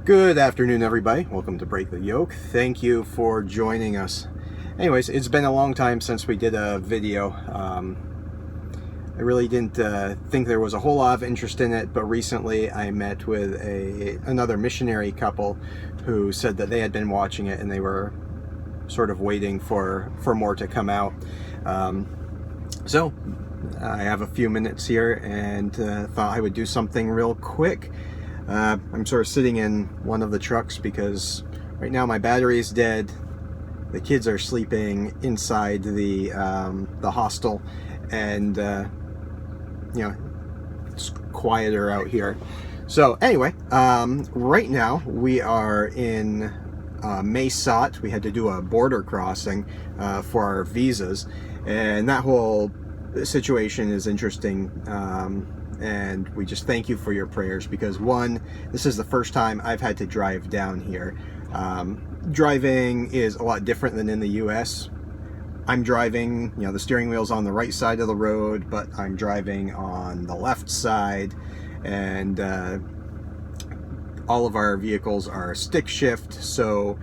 Good afternoon, everybody. Welcome to Break the Yoke. Thank you for joining us. Anyways, it's been a long time since we did a video. I really didn't think there was a whole lot of interest in it, but recently I met with another missionary couple who said that they had been watching it and they were sort of waiting for more to come out. So I have a few minutes here and thought I would do something real quick. I'm sort of sitting in one of the trucks because right now my battery is dead. The kids are sleeping inside the hostel, and it's quieter out here. So anyway, right now we are in Mae Sot. We had to do a border crossing for our visas, and that whole situation is interesting. And we just thank you for your prayers because, one, this is the first time I've had to drive down here. Driving is a lot different than in the US. I'm driving, the steering wheel's on the right side of the road, but I'm driving on the left side, and all of our vehicles are stick shift, so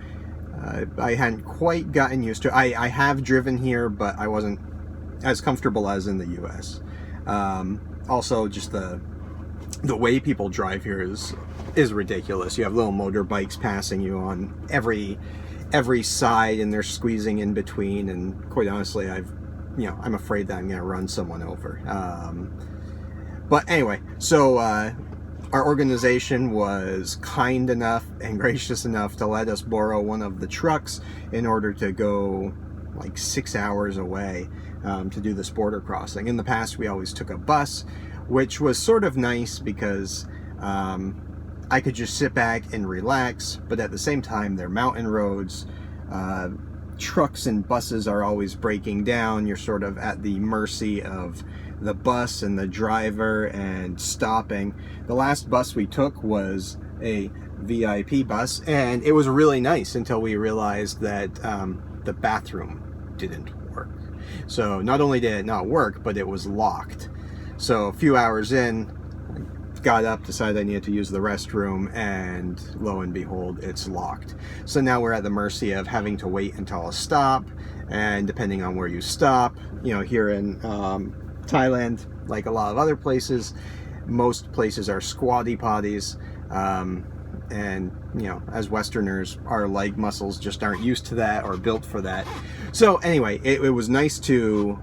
I hadn't quite gotten used to it. I have driven here, but I wasn't as comfortable as in the US. Also, just the way people drive here is ridiculous. You have little motorbikes passing you on every side, and they're squeezing in between. And quite honestly, I'm afraid that I'm going to run someone over. But anyway, so our organization was kind enough and gracious enough to let us borrow one of the trucks in order to go like 6 hours away to do this border crossing. In the past, we always took a bus, which was sort of nice because I could just sit back and relax, but at the same time, they're mountain roads. Trucks and buses are always breaking down. You're sort of at the mercy of the bus and the driver and stopping. The last bus we took was a VIP bus, and it was really nice until we realized that the bathroom didn't work. So not only did it not work, but it was locked. So a few hours in, I got up, decided I needed to use the restroom, and lo and behold, it's locked. So now we're at the mercy of having to wait until a stop, and depending on where you stop, here in Thailand, like a lot of other places, most places are squatty potties. And as Westerners, our leg muscles just aren't used to that or built for that. So anyway, it was nice to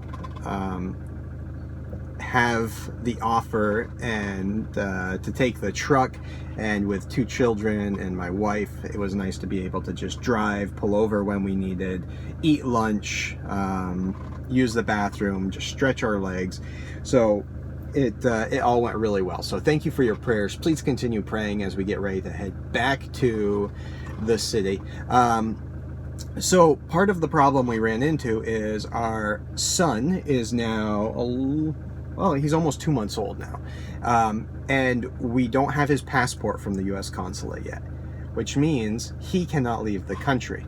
have the offer and to take the truck, and with 2 children and my wife, it was nice to be able to just drive, pull over when we needed, eat lunch, use the bathroom, just stretch our legs. So it all went really well. So thank you for your prayers. Please continue praying as we get ready to head back to the city. So part of the problem we ran into is our son is now, he's almost 2 months old now. And we don't have his passport from the US consulate yet, which means he cannot leave the country.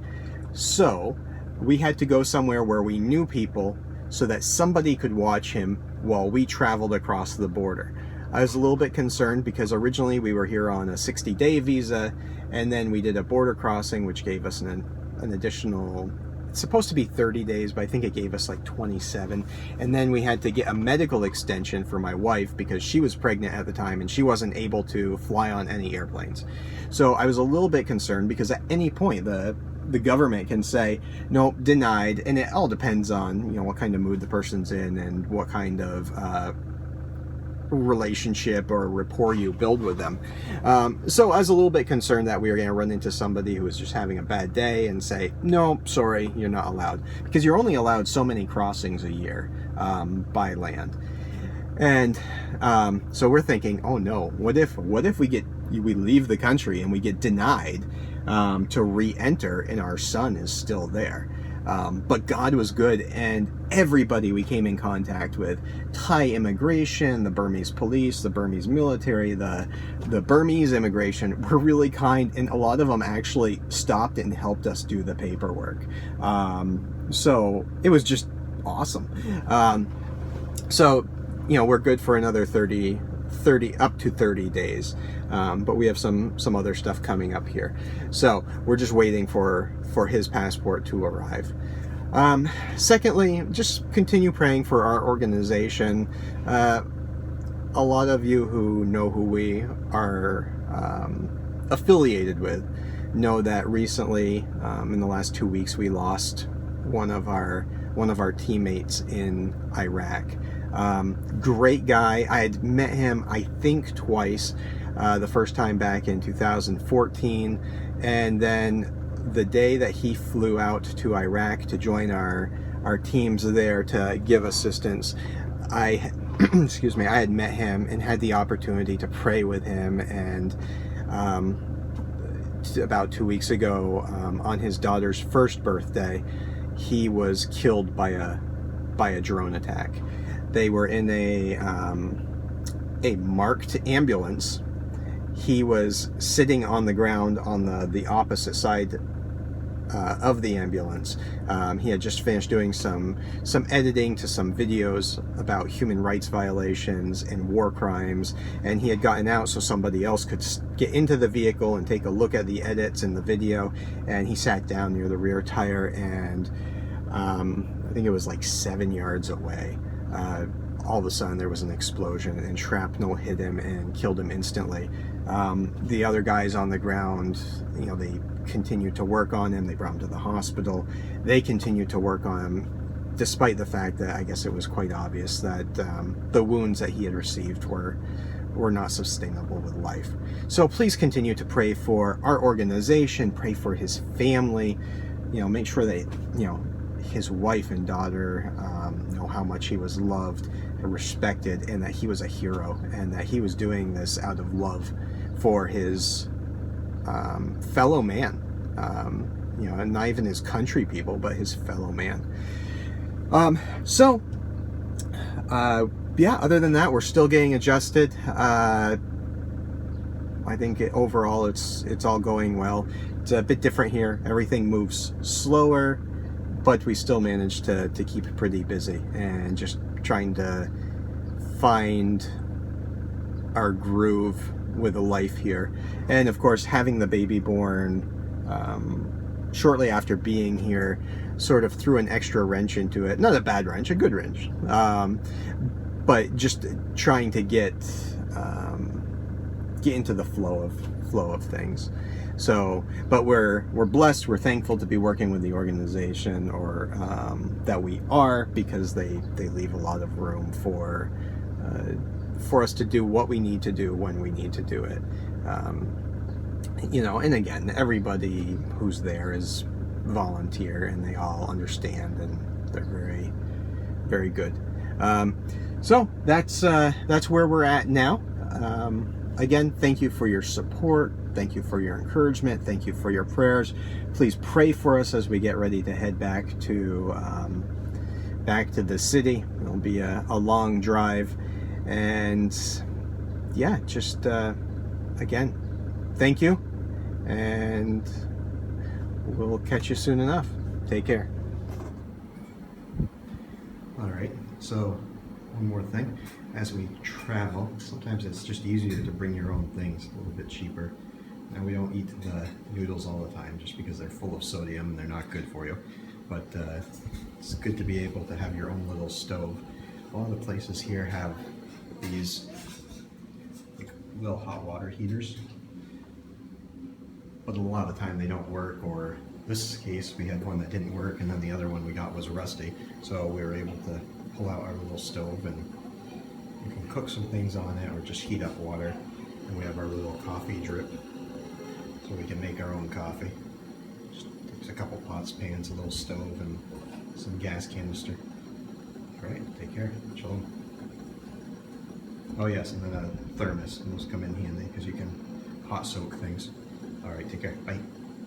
So we had to go somewhere where we knew people so that somebody could watch him while we traveled across the border. I was a little bit concerned because originally we were here on a 60-day visa, and then we did a border crossing, which gave us an additional, it's supposed to be 30 days, but I think it gave us like 27. And then we had to get a medical extension for my wife because she was pregnant at the time and she wasn't able to fly on any airplanes. So I was a little bit concerned because at any point the government can say, no, denied, and it all depends on, what kind of mood the person's in and what kind of relationship or rapport you build with them. So I was a little bit concerned that we were going to run into somebody who was just having a bad day and say, no, sorry, you're not allowed, because you're only allowed so many crossings a year by land. And so we're thinking, oh no, what if we leave the country and we get denied to re-enter and our son is still there? But God was good, and everybody we came in contact with, Thai immigration, the Burmese police, the Burmese military, the Burmese immigration, were really kind, and a lot of them actually stopped and helped us do the paperwork. So it was just awesome. So we're good for another 30 up to 30 days. But we have some other stuff coming up here. So we're just waiting for his passport to arrive. Secondly, just continue praying for our organization. A lot of you who know who we are affiliated with know that recently, in the last 2 weeks, we lost one of our teammates in Iraq. Great guy. I had met him, I think, twice. The first time back in 2014, and then the day that he flew out to Iraq to join our teams there to give assistance, excuse me, I had met him and had the opportunity to pray with him. And about 2 weeks ago, on his daughter's first birthday, he was killed by a drone attack. They were in a marked ambulance. He was sitting on the ground on the opposite side of the ambulance. He had just finished doing some editing to some videos about human rights violations and war crimes, and he had gotten out so somebody else could get into the vehicle and take a look at the edits and the video. And he sat down near the rear tire, and I think it was like 7 yards away. All of a sudden there was an explosion, and shrapnel hit him and killed him instantly. The other guys on the ground, you know, they continued to work on him. They brought him to the hospital. They continued to work on him, despite the fact that I guess it was quite obvious that the wounds that he had received were not sustainable with life. So please continue to pray for our organization, pray for his family, you know, make sure that, you know, his wife and daughter know how much he was loved and respected, and that he was a hero, and that he was doing this out of love for his fellow man, you know, and not even his country people, but his fellow man. Yeah, other than that, we're still getting adjusted. I think overall it's all going well. It's a bit different here. Everything moves slower, but we still manage to keep it pretty busy, and just trying to find our groove with a life here. And of course, having the baby born shortly after being here sort of threw an extra wrench into it. Not a bad wrench, a good wrench, but just trying to get into the flow of things. So, but we're blessed, we're thankful to be working with the organization, or that we are, because they leave a lot of room for us to do what we need to do when we need to do it. You know, and again, everybody who's there is volunteer, and they all understand, and they're very, very good. So that's where we're at now. Again, thank you for your support. Thank you for your encouragement. Thank you for your prayers. Please pray for us as we get ready to head back to the city. It'll be a long drive, and yeah, just again, thank you, and we'll catch you soon enough. Take care. All right, so one more thing. As we travel, sometimes it's just easier to bring your own things, a little bit cheaper. Now, we don't eat the noodles all the time just because they're full of sodium and they're not good for you. But it's good to be able to have your own little stove. All the places here have these like little hot water heaters, but a lot of the time they don't work, or this case we had one that didn't work, and then the other one we got was rusty. So we were able to pull out our little stove, and you can cook some things on it or just heat up water. And we have our little coffee drip, so we can make our own coffee. Just takes a couple pots, pans, a little stove, and some gas canister. All right, take care. Shalom. Oh yes, and then a thermos. And those come in handy because you can hot soak things. All right, take care. Bye.